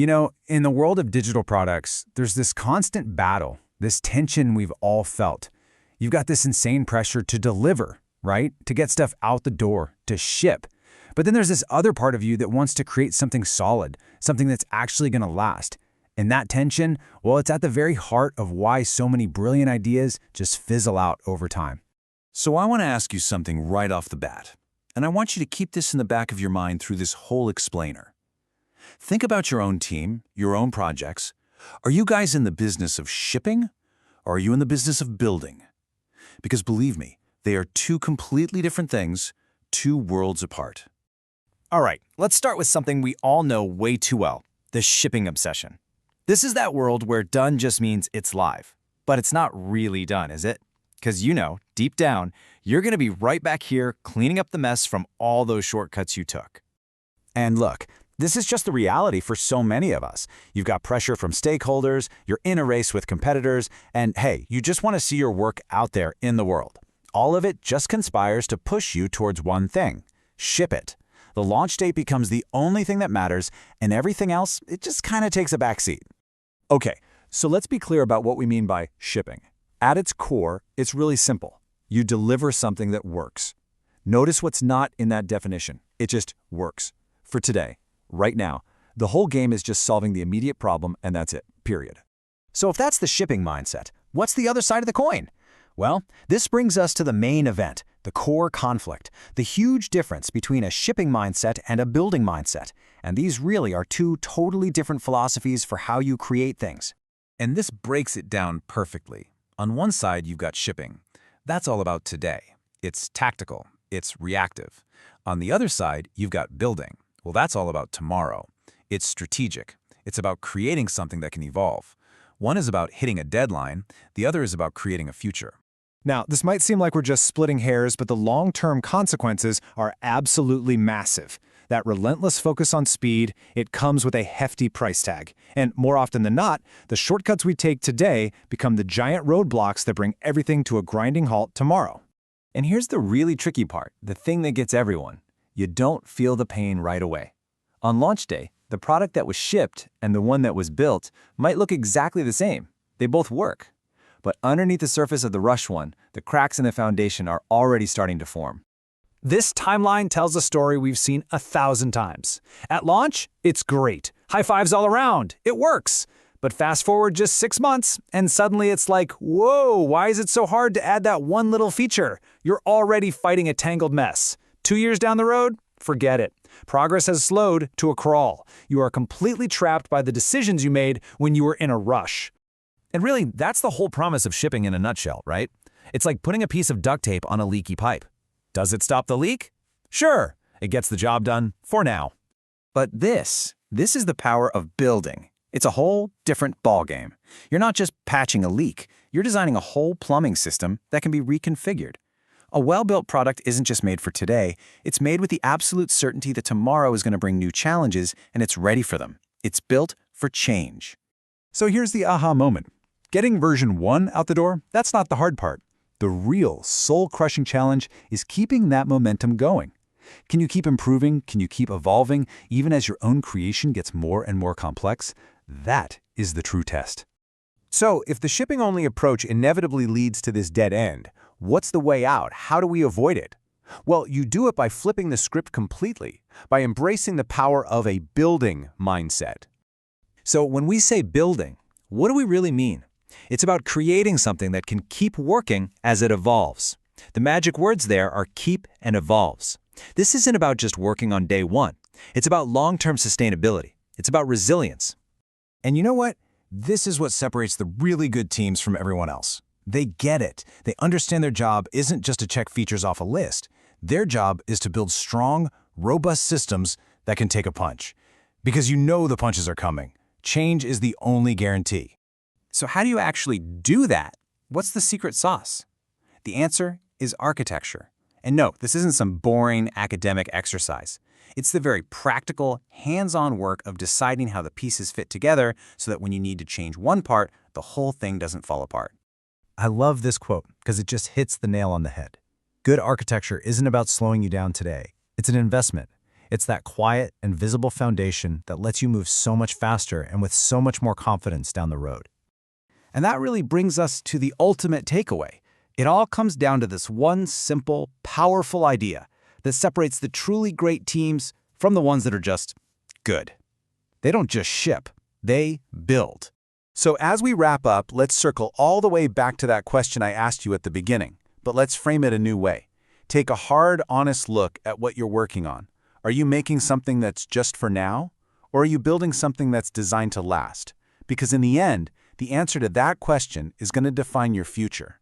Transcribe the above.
In the world of digital products, there's this constant battle, this tension we've all felt. You've got this insane pressure to deliver, right? To get stuff out the door, to ship. But then there's this other part of you that wants to create something solid, something that's actually going to last. And that tension, well, it's at the very heart of why so many brilliant ideas just fizzle out over time. So I want to ask you something right off the bat, and I want you to keep this in the back of your mind through this whole explainer. Think about your own team, your own projects. Are you guys in the business of shipping, or are you in the business of building? Because believe me, they are two completely different things, two worlds apart. All right, let's start with something we all know way too well, the shipping obsession. This is that world where done just means it's live. But it's not really done, is it? Because deep down, you're going to be right back here cleaning up the mess from all those shortcuts you took. And look, this is just the reality for so many of us. You've got pressure from stakeholders, you're in a race with competitors, and hey, you just want to see your work out there in the world. All of it just conspires to push you towards one thing: ship it. The launch date becomes the only thing that matters, and everything else, it just kind of takes a backseat. Okay, so let's be clear about what we mean by shipping. At its core, it's really simple. You deliver something that works. Notice what's not in that definition. It just works. For today, right now, the whole game is just solving the immediate problem, and that's it, period. So if that's the shipping mindset, what's the other side of the coin? Well, this brings us to the main event, the core conflict, the huge difference between a shipping mindset and a building mindset. And these really are two totally different philosophies for how you create things. And this breaks it down perfectly. On one side, you've got shipping. That's all about today. It's tactical. It's reactive. On the other side, you've got building. Well, that's all about tomorrow. It's strategic. It's about creating something that can evolve. One is about hitting a deadline. The other is about creating a future. Now, this might seem like we're just splitting hairs, but the long-term consequences are absolutely massive. That relentless focus on speed, it comes with a hefty price tag. And more often than not, the shortcuts we take today become the giant roadblocks that bring everything to a grinding halt tomorrow. And here's the really tricky part, the thing that gets everyone. You don't feel the pain right away. On launch day, the product that was shipped and the one that was built might look exactly the same. They both work. But underneath the surface of the rush one, the cracks in the foundation are already starting to form. This timeline tells a story we've seen 1,000 times. At launch, it's great. High fives all around. It works. But fast forward just 6 months, and suddenly it's like, whoa, why is it so hard to add that one little feature? You're already fighting a tangled mess. 2 years down the road? Forget it. Progress has slowed to a crawl. You are completely trapped by the decisions you made when you were in a rush. And really, that's the whole promise of shipping in a nutshell, right? It's like putting a piece of duct tape on a leaky pipe. Does it stop the leak? Sure, it gets the job done for now. But this is the power of building. It's a whole different ballgame. You're not just patching a leak, you're designing a whole plumbing system that can be reconfigured. A well-built product isn't just made for today, it's made with the absolute certainty that tomorrow is going to bring new challenges and it's ready for them. It's built for change. So here's the aha moment. Getting version 1 out the door, that's not the hard part. The real soul-crushing challenge is keeping that momentum going. Can you keep improving? Can you keep evolving, even as your own creation gets more and more complex? That is the true test. So, if the shipping-only approach inevitably leads to this dead end, what's the way out? How do we avoid it? Well, you do it by flipping the script completely, by embracing the power of a building mindset. So, when we say building, what do we really mean? It's about creating something that can keep working as it evolves. The magic words there are keep and evolves. This isn't about just working on day one. It's about long-term sustainability. It's about resilience. And you know what? This is what separates the really good teams from everyone else. They get it. They understand their job isn't just to check features off a list. Their job is to build strong, robust systems that can take a punch. Because you know the punches are coming. Change is the only guarantee. So how do you actually do that? What's the secret sauce? The answer is architecture. And no, this isn't some boring academic exercise. It's the very practical, hands-on work of deciding how the pieces fit together so that when you need to change one part, the whole thing doesn't fall apart. I love this quote because it just hits the nail on the head. Good architecture isn't about slowing you down today. It's an investment. It's that quiet and visible foundation that lets you move so much faster and with so much more confidence down the road. And that really brings us to the ultimate takeaway. It all comes down to this one simple, powerful idea that separates the truly great teams from the ones that are just good. They don't just ship, they build. So as we wrap up, let's circle all the way back to that question I asked you at the beginning, but let's frame it a new way. Take a hard, honest look at what you're working on. Are you making something that's just for now? Or are you building something that's designed to last? Because in the end, the answer to that question is going to define your future.